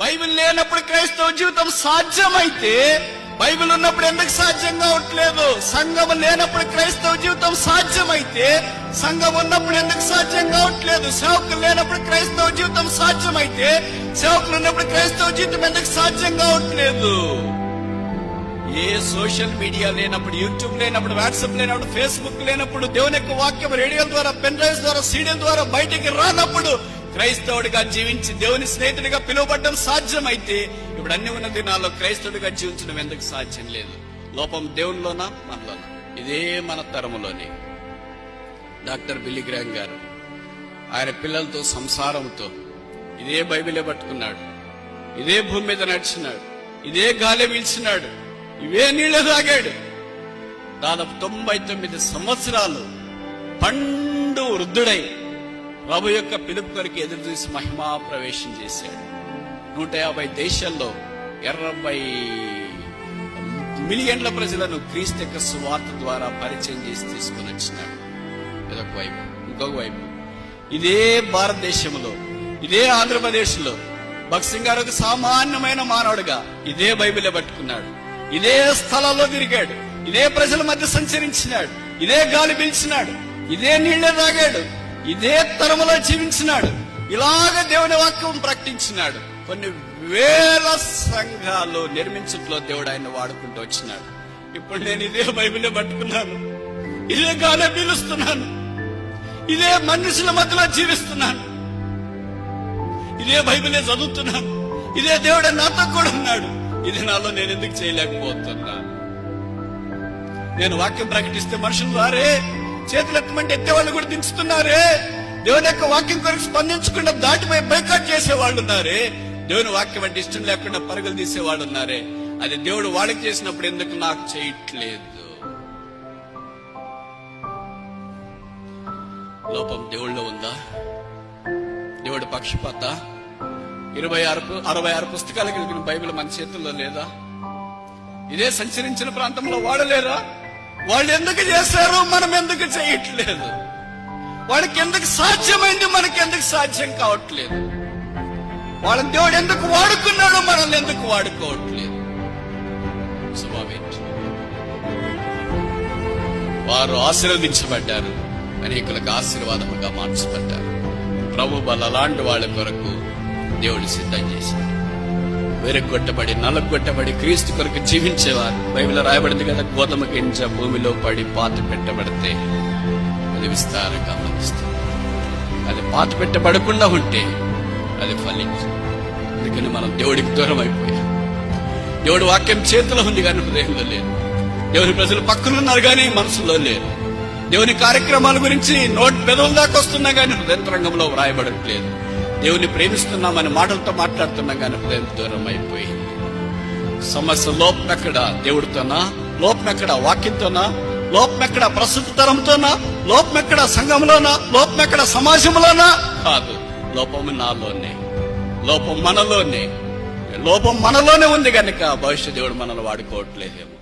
Bible లేనప్పుడు క్రైస్తవ జీవితం సాధ్యమైతే బైబిల్ ఉన్నప్పుడు ఎందుకు సాధ్యం కావట్లేదు? సంఘం లేనప్పుడు క్రైస్తవ జీవితం సాధ్యమైతే సంఘం ఉన్నప్పుడు ఎందుకు సాధ్యం కావట్లేదు? సేవకులు లేనప్పుడు క్రైస్తవ జీవితం సాధ్యమైతే సేవకులు ఉన్నప్పుడు క్రైస్తవ జీవితం ఎందుకు సాధ్యం కావట్లేదు? ఏ సోషల్ మీడియా లేనప్పుడు, యూట్యూబ్ లేనప్పుడు, వాట్సాప్ లేనప్పుడు, ఫేస్బుక్ లేనప్పుడు, దేవుని యొక్క వాక్యం రేడియో ద్వారా, పెన్ డ్రైవ్స్ ద్వారా, సీడీల ద్వారా బయటికి రానప్పుడు క్రైస్తవుడిగా జీవించి దేవుని స్నేహితుడిగా పిలువబడ్డం సాధ్యమైతే ఇప్పుడు అన్ని ఉన్న దినాల్లో క్రైస్తవుడిగా జీవించడం ఎందుకు సాధ్యం లేదు? లోపం దేవునిలోనా మనలోనా? ఇదే మన తరములోనే డాక్టర్ బిల్లీ గ్రాహం గారు ఆయన పిల్లలతో సంసారంతో ఇదే బైబిలే పట్టుకున్నాడు, ఇదే భూమి మీద నడిచినాడు, ఇదే గాలి పీల్చినాడు, ఇవే నీళ్లు తాగాడు. దాదాపు 99 సంవత్సరాలు పండు వృద్ధుడై ప్రభు యొక్క పిలుపు కొరకు ఎదురు చూసి మహిమా ప్రవేశం చేశాడు. 150 దేశాల్లో 80 మిలియన్ల ప్రజలను క్రీస్తు యొక్క సువార్త ద్వారా పరిచయం చేసి తీసుకుని వచ్చినాడు. ఇదొక వైపు. ఇంకొక వైపు ఇదే భారతదేశంలో, ఇదే ఆంధ్రప్రదేశ్ లో భగత్ సింగ్ గారు ఒక సామాన్యమైన మానవుడిగా ఇదే బైబిలే పట్టుకున్నాడు, ఇదే స్థలాల్లో తిరిగాడు, ఇదే ప్రజల మధ్య సంచరించినాడు, ఇదే గాలి పీల్చినాడు, ఇదే నీళ్లే తాగాడు, ఇదే తరములో జీవించినాడు, ఇలాగ దేవుని వాక్యం ప్రకటించినాడు. కొన్ని వేల సంఘాలు నిర్మించట్లో దేవుడు ఆయన వాడుకుంటూ వచ్చినాడు. ఇప్పుడు నేను ఇదే బైబిలే పట్టుకున్నాను, ఇదే గాలి పీలుస్తున్నాను, ఇదే మనుషుల మధ్యలో జీవిస్తున్నాను, ఇదే బైబిలే చదువుతున్నాను, ఇదే దేవుడే నాతో కూడా ఉన్నాడు. ఇది నాలో నేను ఎందుకు చేయలేకపోతున్నాను? నేను వాక్యం ప్రకటిస్తే మనుషులు రారే, చేతులు ఎత్తమంటే ఎత్తేవాళ్ళు కూడా దించుతున్నారే, దేవుని యొక్క వాక్యం కొరకు స్పందించకుండా దాటిపోయి బైకాట్ చేసేవాళ్ళు ఉన్నారే, దేవుని వాక్యం అంటే ఇష్టం లేకుండా పరుగులు తీసేవాళ్ళు ఉన్నారే. అది దేవుడు వాళ్ళకి చేసినప్పుడు ఎందుకు నాకు చేయట్లేదు? లోపం దేవుళ్ళో ఉందా? దేవుడు పక్షపాత? 66 పుస్తకాలు కలిగిన బైబిల్ మన చేతుల్లో లేదా? ఇదే సంచరించిన ప్రాంతంలో వాడలేరా? వాళ్ళు ఎందుకు చేశారు, మనం ఎందుకు చేయట్లేదు? వాళ్ళకి ఎందుకు సాధ్యమైంది, మనకి ఎందుకు సాధ్యం కావట్లేదు? వాళ్ళని దేవుడు ఎందుకు వాడుకున్నాడు, మనల్ని ఎందుకు వాడుకోవట్లేదు? వారు ఆశీర్వదించబడ్డారు, అనేకులకు ఆశీర్వాదముగా మార్చబడ్డారు. ప్రభు బల అలాంటి వాళ్ళ కొరకు దేవుడు సిద్ధం చేశాడు. వెరగొట్టబడి నలగొట్టబడి క్రీస్తు కొరకు జీవించేవారు. బైబిల్లో రాయబడింది కదా, గోధుమ గింజ భూమిలో పడి పాత పెట్టబడితే అది విస్తారంగా ఫలిస్తుంది, అది పాత పెట్టబడకుండా ఉంటే అది ఫలించదు. అందుకని మనం దేవుడికి దూరం అయిపోయాం. దేవుడి వాక్యం చేతిలో ఉంది కానీ హృదయంలో లేదు. దేవుని ప్రజలు పక్కనున్నారు కానీ మనసులో లేరు. దేవుని కార్యక్రమాల గురించి నోటి పెదవుల దాకా వస్తున్నా కానీ హృదయంతరంగంలో వ్రాయబడట్లేదు. దేవుని ప్రేమిస్తున్నామని మాటలతో మాట్లాడుతున్నాం కానీ హృదయం దూరం అయిపోయింది. సమస్య లోపమెక్కడ? దేవుడితోనా? లోపమెక్కడ? వాక్యంతోనా? లోపమెక్కడ? ప్రస్తుత తరంతోనా? లోపమెక్కడ? సంఘంలోనా? లోపమెక్కడ? సమాజంలోనా? కాదు, లోపము నాలోనే, లోపం మనలోనే. లోపం మనలోనే ఉంది కనుక భవిష్యత్ దేవుడు మనల్ని వాడుకోవట్లేదేమో.